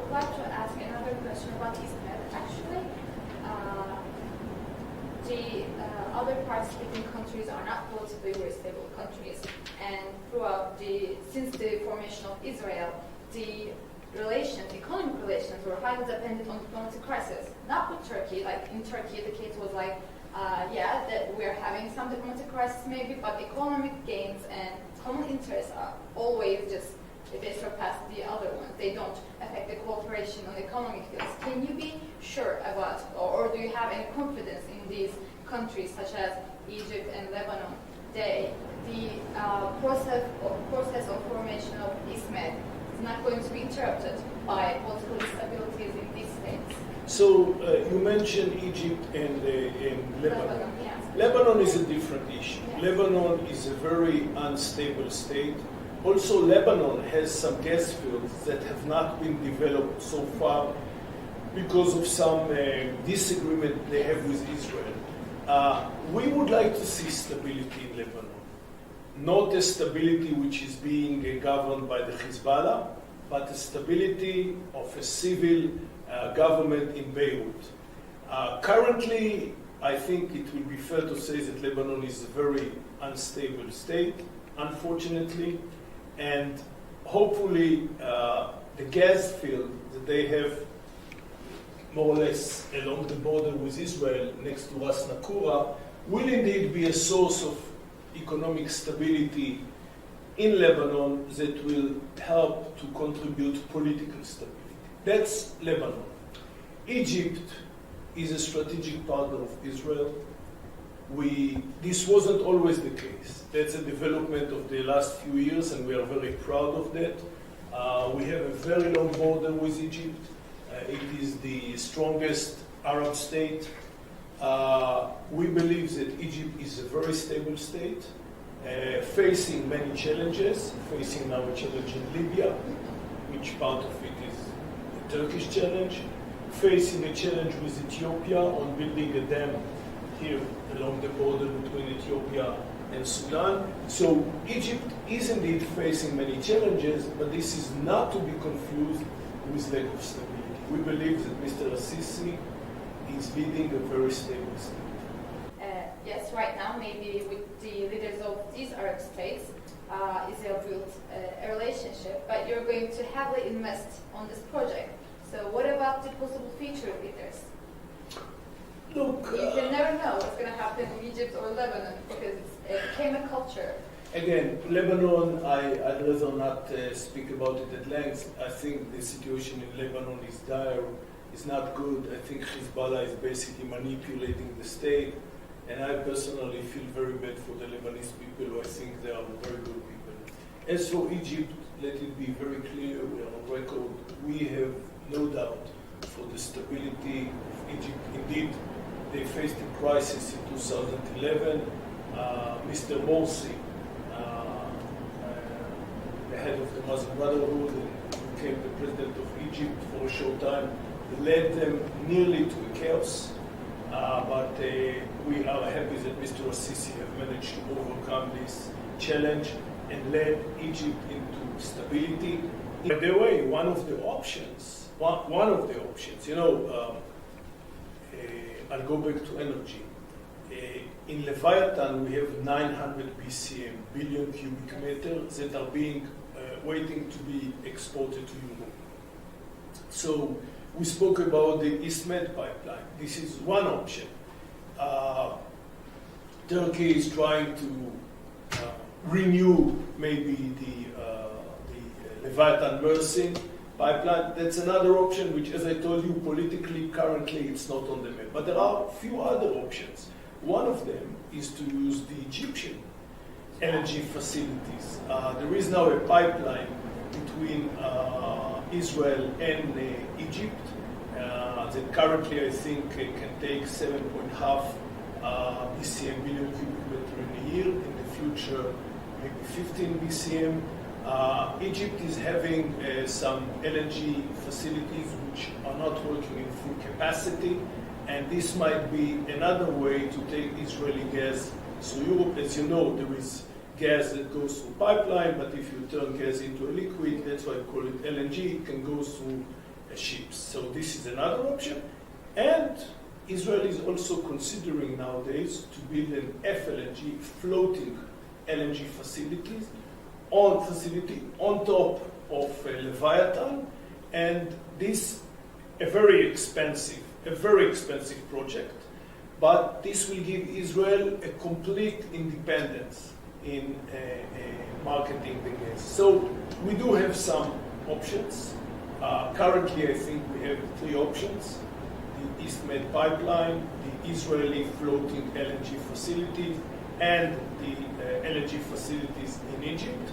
would like to ask another question about Israel. Actually, the other part-speaking countries are not politically very stable countries, and since the formation of Israel, the economic relations were highly dependent on diplomatic crisis. Not with Turkey. Like in Turkey, the case was like, that we're having some diplomatic crisis maybe, but economic gains and common interests are always they surpass the other ones. They don't affect the cooperation on economic fields. Can you be sure about, or do you have any confidence in these countries such as Egypt and Lebanon? The process of formation of ISMED is not going to be interrupted by political instabilities in these states. So you mentioned Egypt and Lebanon. Yes. Lebanon is a different issue. Yes. Lebanon is a very unstable state. Also, Lebanon has some gas fields that have not been developed so far because of some disagreement they have with Israel. We would like to see stability in Lebanon. Not a stability which is being governed by the Hezbollah, but a stability of a civil government in Beirut. Currently, I think it will be fair to say that Lebanon is a very unstable state, unfortunately, and hopefully the gas field that they have more or less along the border with Israel next to Ras Nakura will indeed be a source of economic stability in Lebanon that will help to contribute political stability. That's Lebanon. Egypt is a strategic partner of Israel. This wasn't always the case. That's a development of the last few years, and we are very proud of that. We have a very long border with Egypt. It is the strongest Arab state. We believe that Egypt is a very stable state, facing many challenges, facing now a challenge in Libya, which part of it is a Turkish challenge, facing a challenge with Ethiopia on building a dam here along the border between Ethiopia and Sudan. So Egypt is indeed facing many challenges, but this is not to be confused with lack of stability. We believe that Mr. Assisi is leading a very stable state. Yes, right now, maybe with the leaders of these Arab states, Israel built a relationship, but you're going to heavily invest on this project. So what about the possible future leaders? Look, you can never know what's going to happen in Egypt or Lebanon because it became a culture. Again, Lebanon, I'd rather not speak about it at length. I think the situation in Lebanon is dire, is not good. I think Hezbollah is basically manipulating the state. And I personally feel very bad for the Lebanese people, who I think they are very good people. As for Egypt, let it be very clear, we are on record, we have no doubt for the stability of Egypt. Indeed, they faced a crisis in 2011. Mr. Morsi, the head of the Muslim Brotherhood, and became the president of Egypt for a short time, led them nearly to a chaos. But we are happy that Mr. Assisi have managed to overcome this challenge and led Egypt into stability. By the way, one of the options, you know, I'll go back to energy. In Leviathan, we have 900 BCM, billion cubic meters, that are waiting to be exported to Europe. So we spoke about the ISMED pipeline. This is one option. Turkey is trying to renew maybe the Leviathan Mersin pipeline. That's another option, which, as I told you, politically, currently, it's not on the map. But there are a few other options. One of them is to use the Egyptian energy facilities. There is now a pipeline between Israel and Egypt that currently I think can take 7.5 BCM, billion cubic meter in a year. In the future, maybe 15 BCM. Egypt is having some LNG facilities which are not working in full capacity, and this might be another way to take Israeli gas. So Europe, as you know, there is gas that goes through pipeline, but if you turn gas into a liquid, that's why I call it LNG, it can go through ships. So this is another option. And Israel is also considering nowadays to build an FLNG, floating LNG facility on top of Leviathan, and this a very expensive project. But this will give Israel a complete independence in marketing the gas. So we do have some options. Currently, I think we have 3 options: the East Med pipeline, the Israeli floating LNG facility, and the LNG facilities in Egypt.